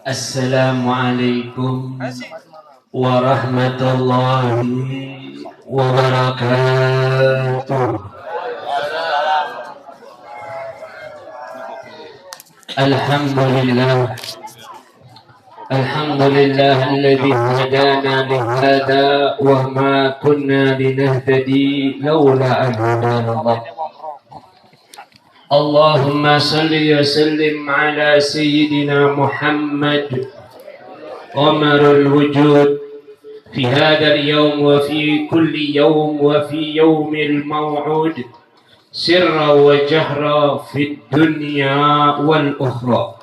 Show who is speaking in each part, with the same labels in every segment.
Speaker 1: Assalamualaikum warahmatullahi wabarakatuh. Alhamdulillah, alhamdulillah alladzi hadana lihada wa ma kunna linahtadi laula an hadana Allah. Allahumma salli wa sallim ala sayyidina Muhammad qamarul wujud fi hadal yawm wa fi kulli yawm wa fi yawmil maw'ud sirra wa jahra fid dunya wal ukhra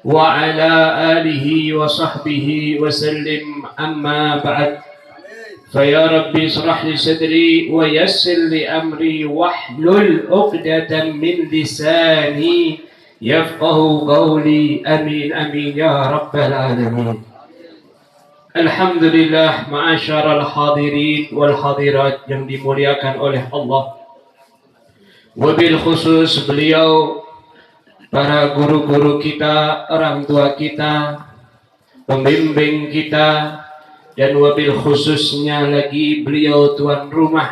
Speaker 1: wa ala alihi wa sahbihi wa sallim amma ba'd. فيا ربي اشرح لي صدري ويسر لي أمري واحلل عقدة من لساني يفقه قولي آمين آمين يا رب العالمين. Alhamdulillah, ma'asyaral hadirin wal hadirat yang dimuliakan oleh Allah. Wabil khusus beliau, para guru-guru kita, orang tua kita, pembimbing kita, dan wabil khususnya lagi beliau tuan rumah,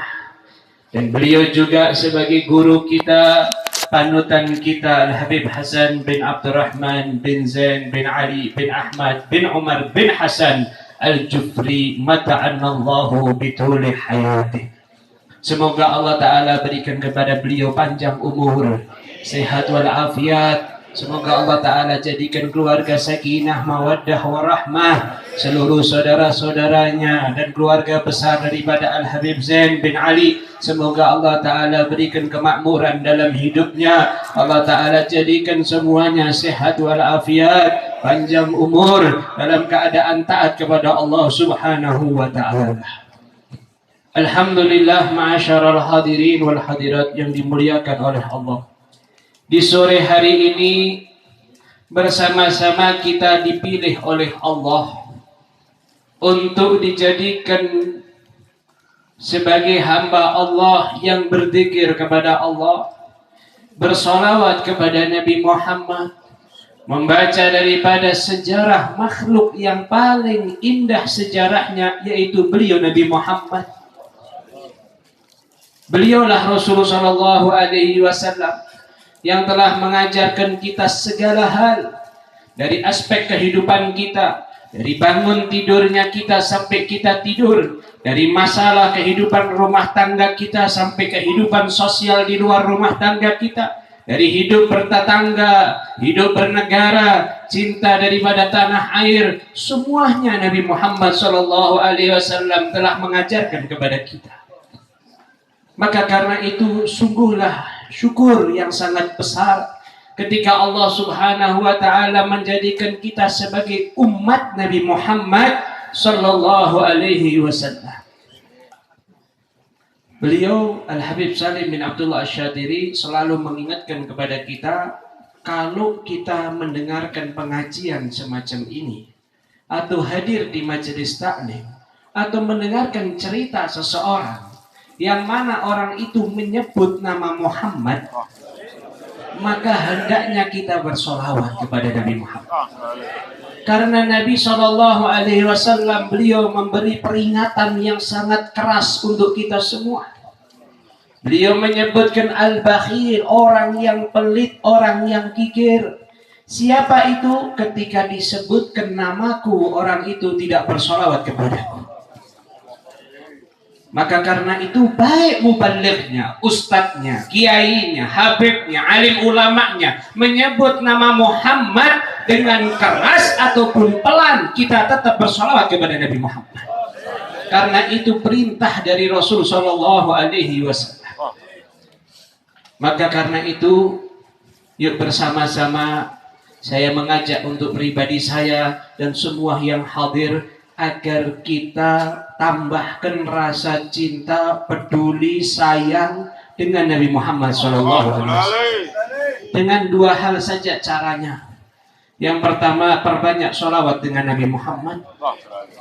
Speaker 1: dan beliau juga sebagai guru kita, panutan kita Al-Habib Hasan bin Abdurrahman bin Zain bin Ali bin Ahmad bin Umar bin Hasan Al-Jufri mata'annallahu bituli hayati. Semoga Allah Ta'ala berikan kepada beliau panjang umur, sehat walafiat. Semoga Allah Ta'ala jadikan keluarga sakinah, mawaddah, warahmah, seluruh saudara-saudaranya dan keluarga besar daripada Al-Habib Zain bin Ali. Semoga Allah Ta'ala berikan kemakmuran dalam hidupnya. Allah Ta'ala jadikan semuanya sehat walafiat, panjang umur, dalam keadaan taat kepada Allah Subhanahu wa Ta'ala. Alhamdulillah, ma'asyaral hadirin wal hadirat yang dimuliakan oleh Allah. Di sore hari ini bersama-sama kita dipilih oleh Allah untuk dijadikan sebagai hamba Allah yang berzikir kepada Allah, bersolawat kepada Nabi Muhammad, membaca daripada sejarah makhluk yang paling indah sejarahnya, yaitu beliau Nabi Muhammad. Beliaulah Rasulullah SAW yang telah mengajarkan kita segala hal, dari aspek kehidupan kita, dari bangun tidurnya kita sampai kita tidur, dari masalah kehidupan rumah tangga kita sampai kehidupan sosial di luar rumah tangga kita, dari hidup bertetangga, hidup bernegara, cinta daripada tanah air, semuanya Nabi Muhammad SAW telah mengajarkan kepada kita. Maka karena itu sungguhlah syukur yang sangat besar ketika Allah Subhanahu wa Ta'ala menjadikan kita sebagai umat Nabi Muhammad sallallahu alaihi wasallam. Beliau Al-Habib Salim bin Abdullah Asy-Syadhili selalu mengingatkan kepada kita, kalau kita mendengarkan pengajian semacam ini, atau hadir di majelis taklim, atau mendengarkan cerita seseorang yang mana orang itu menyebut nama Muhammad, maka hendaknya kita bersolawat kepada Nabi Muhammad. Karena Nabi SAW beliau memberi peringatan yang sangat keras untuk kita semua. Beliau menyebutkan al-bakhil, orang yang pelit, orang yang kikir. Siapa itu? Ketika disebutkan namaku, orang itu tidak bersolawat kepadaku. Maka karena itu baik mubalighnya, ustadznya, kiainya, habibnya, alim ulamanya menyebut nama Muhammad dengan keras ataupun pelan, kita tetap bersolawat kepada Nabi Muhammad. Karena itu perintah dari Rasul Sallallahu Alaihi Wasallam. Maka karena itu, yuk bersama-sama saya mengajak untuk pribadi saya dan semua yang hadir, agar kita tambahkan rasa cinta, peduli, sayang dengan Nabi Muhammad SAW. Dengan dua hal saja caranya. Yang pertama, perbanyak sholawat dengan Nabi Muhammad.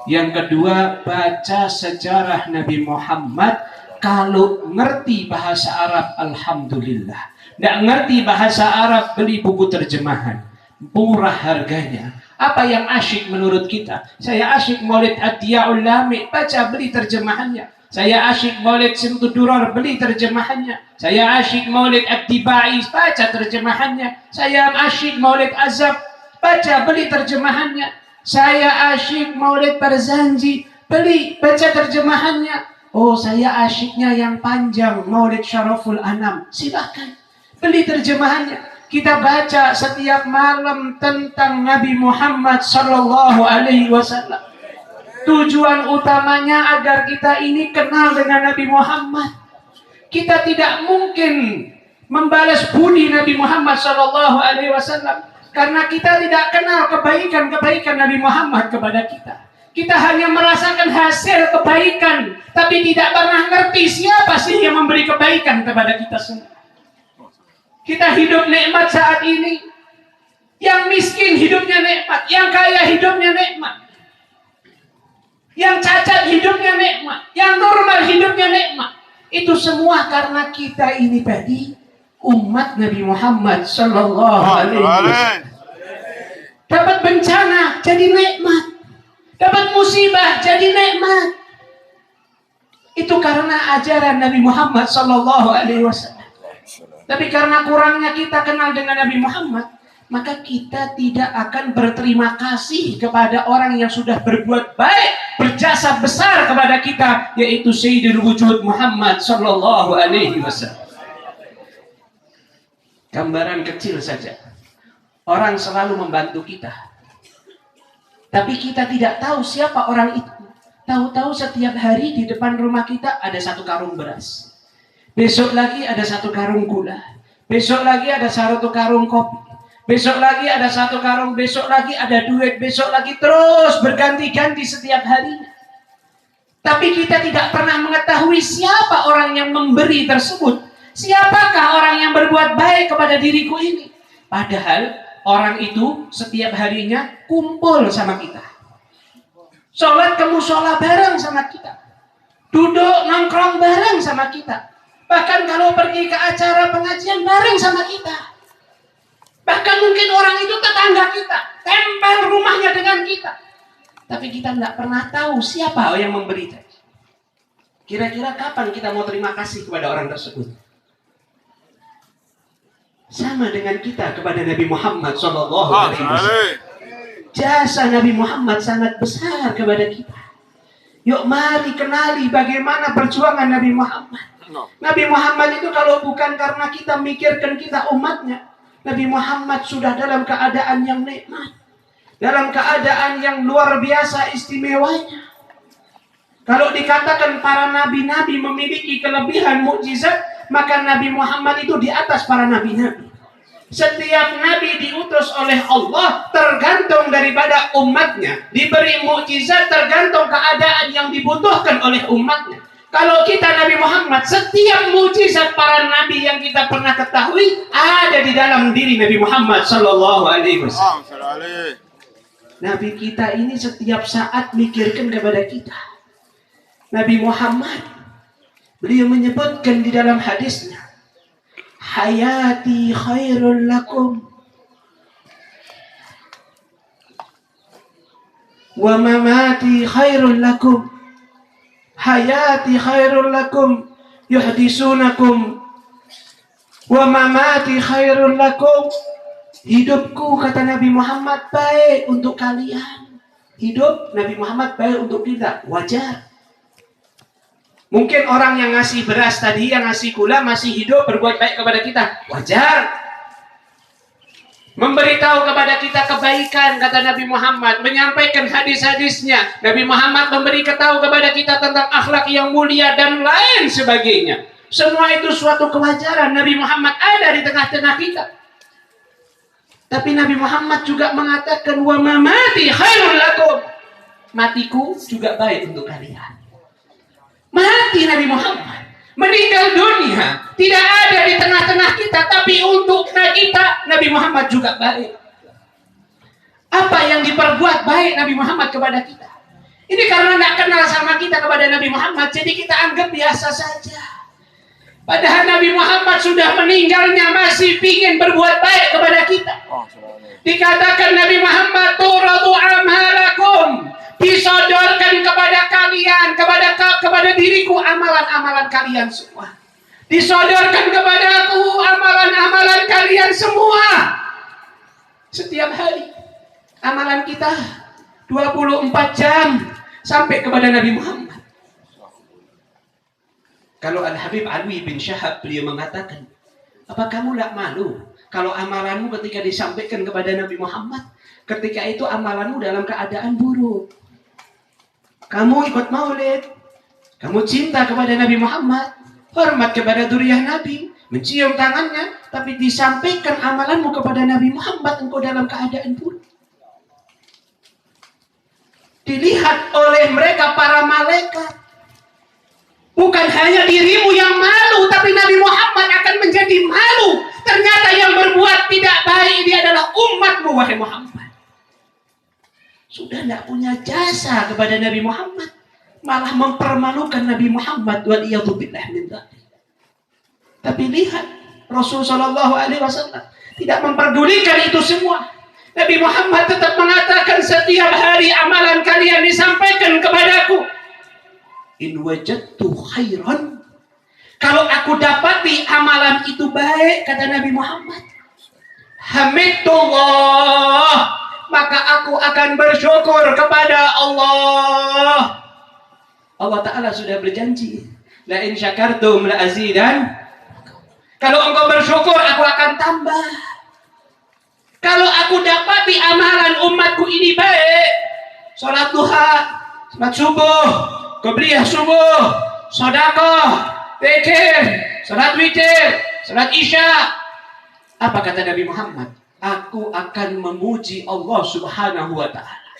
Speaker 1: Yang kedua, baca sejarah Nabi Muhammad. Kalau ngerti bahasa Arab, alhamdulillah. Nggak ngerti bahasa Arab, beli buku terjemahan. murah harganya. Apa yang asyik menurut kita? Saya asyik Maulid Ad-Diya'ul Lami, baca beli terjemahannya. Saya asyik Maulid Simtud Durar, beli terjemahannya. Saya asyik Maulid Ad-Dibai, baca terjemahannya. Saya asyik Maulid Azab, baca beli terjemahannya. Saya asyik Maulid Barzanji, beli baca terjemahannya. Oh, saya asyiknya yang panjang, Maulid Syaraful Anam. Silakan beli terjemahannya. Kita baca setiap malam tentang Nabi Muhammad sallallahu alaihi wasallam. Tujuan utamanya agar kita ini kenal dengan Nabi Muhammad. Kita tidak mungkin membalas budi Nabi Muhammad sallallahu alaihi wasallam karena kita tidak kenal kebaikan-kebaikan Nabi Muhammad kepada kita. Kita hanya merasakan hasil kebaikan, tapi tidak pernah ngerti siapa sih yang memberi kebaikan kepada kita semua. Kita hidup nikmat saat ini. Yang miskin hidupnya nikmat, yang kaya hidupnya nikmat. Yang cacat hidupnya nikmat, yang normal hidupnya nikmat. Itu semua karena kita ini tadi umat Nabi Muhammad sallallahu alaihi wasallam. Dapat bencana jadi nikmat. Dapat musibah jadi nikmat. Itu karena ajaran Nabi Muhammad sallallahu alaihi wasallam. Tapi karena kurangnya kita kenal dengan Nabi Muhammad, maka kita tidak akan berterima kasih kepada orang yang sudah berbuat baik, berjasa besar kepada kita, yaitu Sayyidul Wujud Muhammad sallallahu alaihi wasallam. Gambaran kecil saja. Orang selalu membantu kita. Tapi kita tidak tahu siapa orang itu. Tahu-tahu setiap hari di depan rumah kita ada satu karung beras. Besok lagi ada satu karung gula. Besok lagi ada satu karung kopi. Besok lagi ada satu karung. Besok lagi ada duit. Besok lagi terus berganti-ganti setiap harinya. Tapi kita tidak pernah mengetahui siapa orang yang memberi tersebut. Siapakah orang yang berbuat baik kepada diriku ini. Padahal orang itu setiap harinya kumpul sama kita. Sholat ke musola bareng sama kita. Duduk nongkrong bareng sama kita. Bahkan kalau pergi ke acara pengajian bareng sama kita. Bahkan mungkin orang itu tetangga kita. Tempel rumahnya dengan kita. Tapi kita tidak pernah tahu siapa yang memberi. Kira-kira kapan kita mau terima kasih kepada orang tersebut? Sama dengan kita kepada Nabi Muhammad SAW. Jasa Nabi Muhammad sangat besar kepada kita. Yuk mari kenali bagaimana perjuangan Nabi Muhammad. Nabi Muhammad itu kalau bukan karena kita mikirkan kita umatnya, Nabi Muhammad sudah dalam keadaan yang nikmat, dalam keadaan yang luar biasa istimewanya. Kalau dikatakan para nabi-nabi memiliki kelebihan mukjizat, maka Nabi Muhammad itu di atas para nabi-nabi. Setiap nabi diutus oleh Allah tergantung daripada umatnya, diberi mukjizat tergantung keadaan yang dibutuhkan oleh umatnya. Kalau kita Nabi Muhammad, setiap mukjizat para nabi yang kita pernah ketahui ada di dalam diri Nabi Muhammad sallallahu alaihi wasallam. Nabi kita ini setiap saat mikirkan kepada kita. Nabi Muhammad, beliau menyebutkan di dalam hadisnya, hayati khairul lakum wa mamati khairul lakum. Hayati khairul lakum yuhdisunakum wa mamati khairul lakum. Hidupku, kata Nabi Muhammad, baik untuk kalian. Hidup Nabi Muhammad baik untuk kita, wajar. Mungkin orang yang ngasih beras tadi, yang ngasih gula masih hidup berbuat baik kepada kita, wajar. Memberitahu kepada kita kebaikan, kata Nabi Muhammad, menyampaikan hadis-hadisnya. Nabi Muhammad memberi ketahu kepada kita tentang akhlak yang mulia dan lain sebagainya. Semua itu suatu kewajaran. Nabi Muhammad ada di tengah-tengah kita. Tapi Nabi Muhammad juga mengatakan, wa mamati khairul lakum. Matiku juga baik untuk kalian. Mati Nabi Muhammad, meninggal dunia, tidak ada di tengah-tengah kita, tapi untuk kita Nabi Muhammad juga baik. Apa yang diperbuat baik Nabi Muhammad kepada kita? Ini karena tidak kenal sama kita kepada Nabi Muhammad, jadi kita anggap biasa saja. Padahal Nabi Muhammad sudah meninggalnya masih ingin berbuat baik kepada kita. Dikatakan Nabi Muhammad turadu amalakum, disodorkan kepada kalian, kepada diriku amalan-amalan kalian semua. Disodorkan kepadaku amalan-amalan kalian semua. Setiap hari amalan kita 24 jam sampai kepada Nabi Muhammad. Kalau Al-Habib Alwi bin Syahab, beliau mengatakan, apa kamu tak malu kalau amalanmu ketika disampaikan kepada Nabi Muhammad, ketika itu amalanmu dalam keadaan buruk? Kamu ikut maulid, kamu cinta kepada Nabi Muhammad, hormat kepada dzurriyyah Nabi, mencium tangannya, tapi disampaikan amalanmu kepada Nabi Muhammad, engkau dalam keadaan buruk. Dilihat oleh mereka para malaikat. Bukan hanya dirimu yang malu, tapi Nabi Muhammad akan menjadi malu. Ternyata yang berbuat tidak baik dia adalah umatmu, wahai Muhammad. Sudah tidak punya jasa kepada Nabi Muhammad, malah mempermalukan Nabi Muhammad. Waliyadzubillah min dzalik. Tapi lihat, Rasulullah SAW tidak memperdulikan itu semua. Nabi Muhammad tetap mengatakan, setiap hari amalan kalian disampaikan kepadaku. In wajadtu khairan, kalau aku dapati amalan itu baik, kata Nabi Muhammad, hamidullah, maka aku akan bersyukur kepada Allah. Allah Ta'ala sudah berjanji, la in syakartum la azidan. Kalau engkau bersyukur, aku akan tambah. Kalau aku dapati amalan umatku ini baik, sholat duha, sholat subuh, qobliyah subuh, sedekah, zikir, salat witir, salat isya. Apa kata Nabi Muhammad? Aku akan memuji Allah Subhanahu wa taala.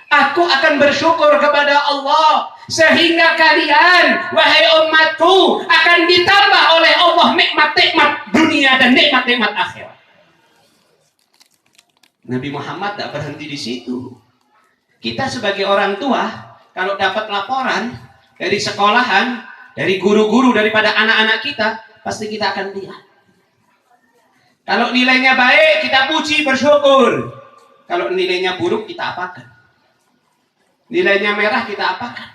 Speaker 1: Aku akan bersyukur kepada Allah sehingga kalian, wahai umatku, akan ditambah oleh Allah nikmat-nikmat dunia dan nikmat-nikmat akhirat. Nabi Muhammad tak berhenti di situ. Kita sebagai orang tua, kalau dapat laporan dari sekolahan, dari guru-guru, daripada anak-anak kita, pasti kita akan lihat. Kalau nilainya baik, kita puji, bersyukur. Kalau nilainya buruk, kita apakan? Nilainya merah, kita apakan?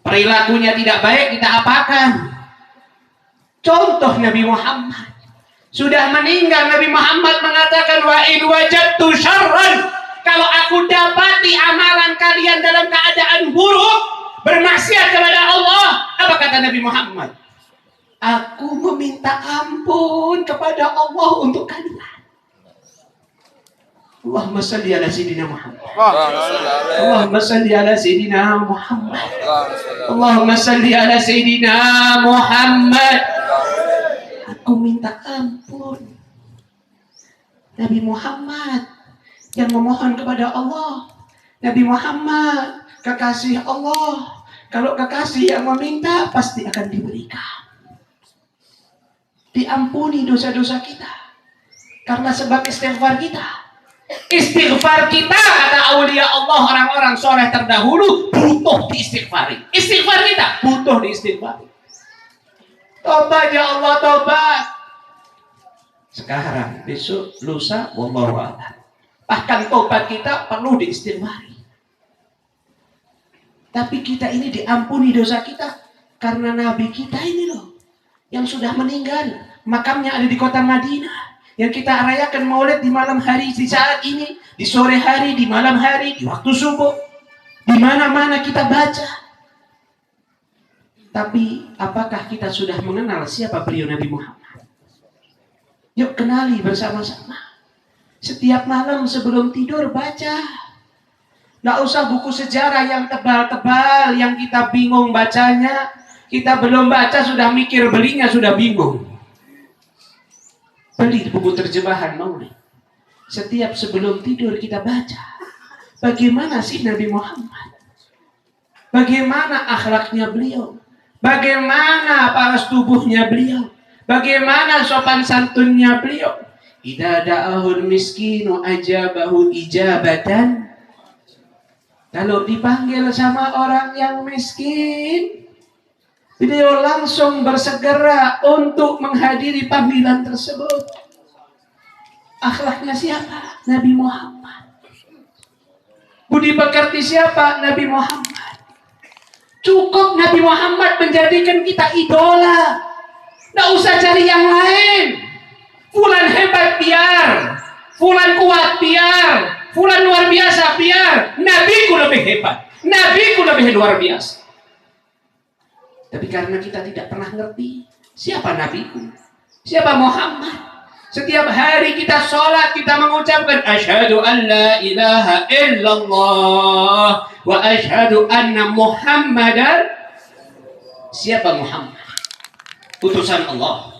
Speaker 1: Perilakunya tidak baik, kita apakan? Contoh Nabi Muhammad. Sudah meninggal, Nabi Muhammad mengatakan, wa in wajadtu syarran, kalau aku dapati amalan kalian dalam keadaan buruk, bermaksiat kepada Allah, apa kata Nabi Muhammad? Aku meminta ampun kepada Allah untuk kalian. Allahumma salli ala Sayyidina Muhammad. Allahumma salli ala Sayyidina Muhammad. Allahumma salli ala Sayyidina Muhammad. Aku minta ampun. Nabi Muhammad yang memohon kepada Allah. Nabi Muhammad, kekasih Allah. Kalau kekasih yang meminta, pasti akan diberikan. Diampuni dosa-dosa kita. Karena sebab istighfar kita. Istighfar kita, kata aulia Allah, orang-orang soleh terdahulu, butuh diistighfari. Istighfar kita, butuh diistighfari. Tobat ya Allah, tobat. Sekarang, besok, lusa, wallahu a'lam. Bahkan tobat kita perlu diistighfari. Tapi kita ini diampuni dosa kita karena Nabi kita ini loh, yang sudah meninggal. Makamnya ada di kota Madinah. Yang kita rayakan maulid di malam hari, di saat ini, di sore hari, di malam hari, di waktu subuh. Di mana-mana kita baca. Tapi apakah kita sudah mengenal siapa beliau Nabi Muhammad? Yuk kenali bersama-sama. Setiap malam sebelum tidur baca. Nggak usah buku sejarah yang tebal-tebal, yang kita bingung bacanya. Kita belum baca sudah mikir belinya, sudah bingung. Beli buku terjemahan maulid. Setiap sebelum tidur kita baca. Bagaimana sih Nabi Muhammad? Bagaimana akhlaknya beliau? Bagaimana paras tubuhnya beliau? Bagaimana sopan santunnya beliau? Idza da'ahul miskinu ajabahu ijabatan. Kalau dipanggil sama orang yang miskin, Beliau langsung bersegera untuk menghadiri panggilan tersebut. Akhlaknya siapa? Nabi Muhammad. Budi pekerti siapa? Nabi Muhammad. Cukup Nabi Muhammad menjadikan kita idola. Nggak usah cari yang lain. Fulan hebat biar, fulan kuat biar, fulan luar biasa biar. Nabiku lebih hebat, nabiku lebih luar biasa. Tapi karena kita tidak pernah ngerti siapa nabiku, siapa Muhammad. Setiap hari kita sholat, kita mengucapkan asyhadu an la ilaha illallah wa asyhadu anna Muhammadan. Siapa Muhammad? Utusan Allah.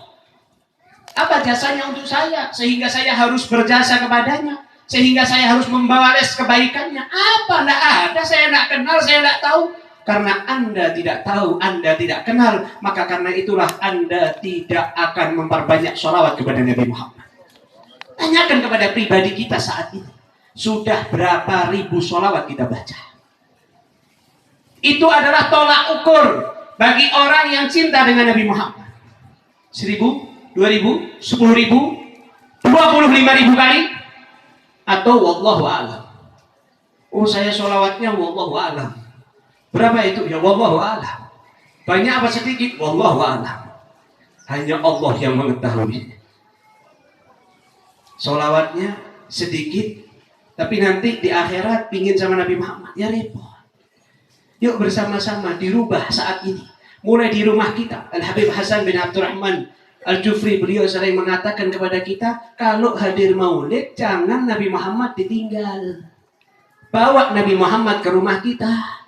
Speaker 1: Apa jasanya untuk saya sehingga saya harus berjasa kepadanya, sehingga saya harus membalas kebaikannya? Apa? Tidak ada. Saya tidak kenal, saya tidak tahu. Karena Anda tidak tahu, Anda tidak kenal, maka karena itulah Anda tidak akan memperbanyak sholawat kepada Nabi Muhammad. Tanyakan kepada pribadi kita saat ini, sudah berapa ribu sholawat kita baca? Itu adalah tolak ukur bagi orang yang cinta dengan Nabi Muhammad. 1.000, 2.000, 10.000, 25.000 kali, atau wallahu a'lam. Oh, saya sholawatnya wallahu a'lam. Berapa itu? Ya wallahu a'lam. Banyak apa sedikit? Wallahu a'lam. Hanya Allah yang mengetahui. Sholawatnya sedikit, tapi nanti di akhirat pingin sama Nabi Muhammad, ya repot. Yuk bersama-sama dirubah saat ini. Mulai di rumah kita. Al-Habib Hasan bin Abdurrahman Al-Jufri, beliau sering mengatakan kepada kita, kalau hadir maulid jangan Nabi Muhammad ditinggal. Bawa Nabi Muhammad ke rumah kita.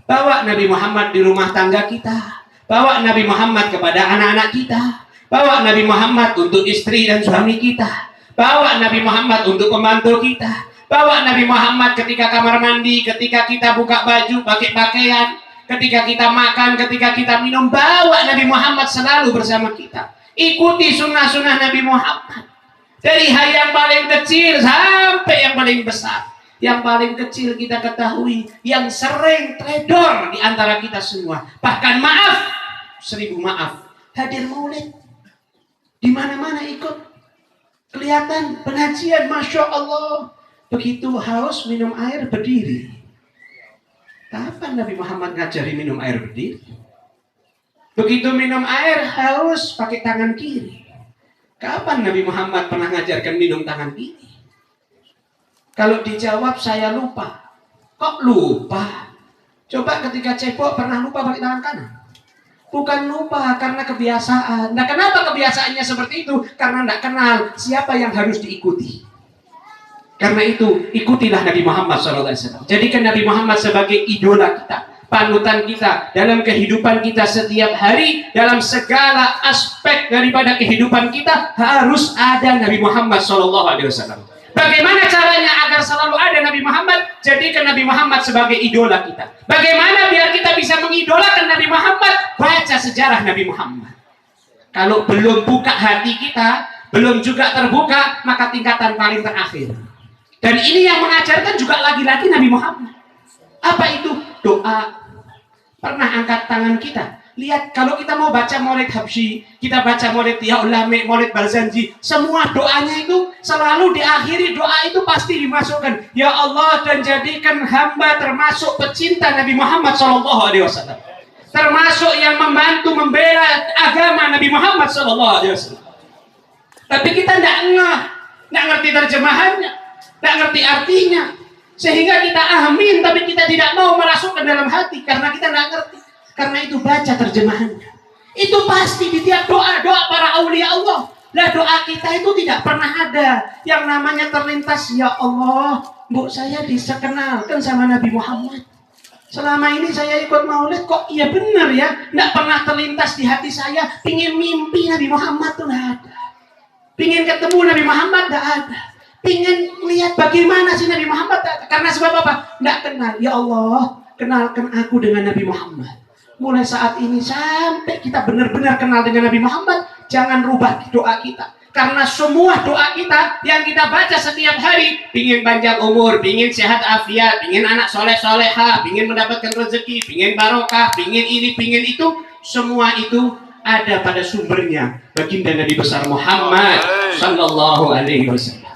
Speaker 1: Bawa Nabi Muhammad di rumah tangga kita. Bawa Nabi Muhammad kepada anak-anak kita. Bawa Nabi Muhammad untuk istri dan suami kita. Bawa Nabi Muhammad untuk pembantu kita. Bawa Nabi Muhammad ketika kamar mandi, ketika kita buka baju, pakai pakaian, ketika kita makan, ketika kita minum. Bawa Nabi Muhammad selalu bersama kita. Ikuti sunnah-sunnah Nabi Muhammad. Dari hal yang paling kecil sampai yang paling besar. Yang paling kecil kita ketahui, yang sering teledor di antara kita semua. Bahkan maaf, 1000 maaf, hadir maulid. Di mana-mana ikut. Kelihatan pengajian, Masya Allah. Begitu haus minum air berdiri. Kapan Nabi Muhammad ngajari minum air berdiri? Begitu minum air haus pakai tangan kiri. Kapan Nabi Muhammad pernah ngajarkan minum tangan kiri? Kalau dijawab saya lupa. Kok lupa? Coba ketika cebok pernah lupa pakai tangan kanan? Bukan lupa, karena kebiasaan. Nah, kenapa kebiasaannya seperti itu? Karena tidak kenal siapa yang harus diikuti. Karena itu, ikutilah Nabi Muhammad SAW. Jadikan Nabi Muhammad sebagai idola kita, panutan kita dalam kehidupan kita setiap hari. Dalam segala aspek daripada kehidupan kita harus ada Nabi Muhammad SAW. Bagaimana caranya agar selalu ada Nabi Muhammad? Jadikan Nabi Muhammad sebagai idola kita. Bagaimana biar kita bisa mengidolakan Nabi Muhammad? Baca sejarah Nabi Muhammad. Kalau belum buka hati kita, belum juga terbuka, maka tingkatan paling terakhir. Dan ini yang mengajarkan juga lagi-lagi Nabi Muhammad. Apa itu? Doa. Pernah angkat tangan kita? Lihat, kalau kita mau baca Maulid Habsyi, kita baca Maulid Ya Ulame, Maulid Barzanji, semua doanya itu selalu diakhiri, doa itu pasti dimasukkan, ya Allah, dan jadikan hamba termasuk pecinta Nabi Muhammad SAW, termasuk yang membantu membela agama Nabi Muhammad SAW. Tapi kita tidak ngerti terjemahannya, tidak ngerti artinya, sehingga kita amin, tapi kita tidak mau merasukkan dalam hati karena kita tidak ngerti. Karena itu baca terjemahannya. Itu pasti di tiap doa para aulia Allah. Lah doa kita itu tidak pernah ada yang namanya terlintas, ya Allah, bu saya disekenalkan sama Nabi Muhammad. Selama ini saya ikut maulid kok iya benar ya, tidak pernah terlintas di hati saya pingin mimpi Nabi Muhammad tuh tidak ada. Pingin ketemu Nabi Muhammad tidak ada. Pingin lihat bagaimana sih Nabi Muhammad, karena sebab apa? Tidak kenal. Ya Allah, kenalkan aku dengan Nabi Muhammad. Mulai saat ini sampai kita benar-benar kenal dengan Nabi Muhammad, jangan rubah doa kita. Karena semua doa kita yang kita baca setiap hari, pingin panjang umur, pingin sehat afiat, pingin anak soleh soleha, pingin mendapatkan rezeki, pingin barokah, pingin ini, pingin itu,
Speaker 2: semua itu ada pada sumbernya baginda Nabi besar Muhammad sallallahu alaihi wasallam.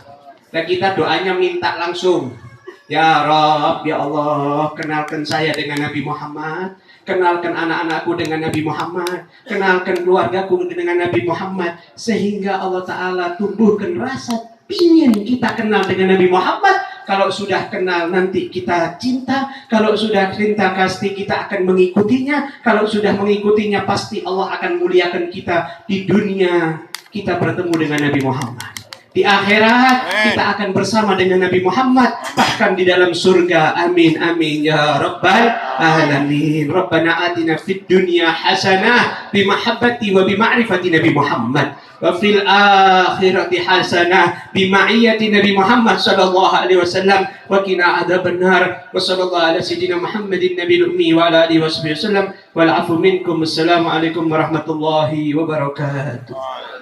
Speaker 2: Dan kita doanya minta langsung, ya Rabb, ya Allah, kenalkan saya dengan Nabi Muhammad, kenalkan anak-anakku dengan Nabi Muhammad, kenalkan keluargaku dengan Nabi Muhammad, sehingga Allah Ta'ala tumbuhkan rasa ingin kita kenal dengan Nabi Muhammad. Kalau sudah kenal nanti kita cinta, kalau sudah cinta pasti kita akan mengikutinya, kalau sudah mengikutinya pasti Allah akan muliakan kita di dunia. Kita bertemu dengan Nabi Muhammad, di akhirat kita akan bersama dengan Nabi Muhammad, bahkan di dalam surga. Amin amin ya rabbal alamin. Rabbana atina fid dunya hasanah bimahabbati wa bima'rifati Nabi Muhammad, wa fil akhirati hasanah bima'iyati Nabi Muhammad sallallahu alaihi wasallam, wa qina adzabannar. Wa sallallahu ala sayyidina Muhammadin nabiyil ummi wa ala alihi wasallam. Wal afu minkum. Assalamu alaikum warahmatullahi wabarakatuh.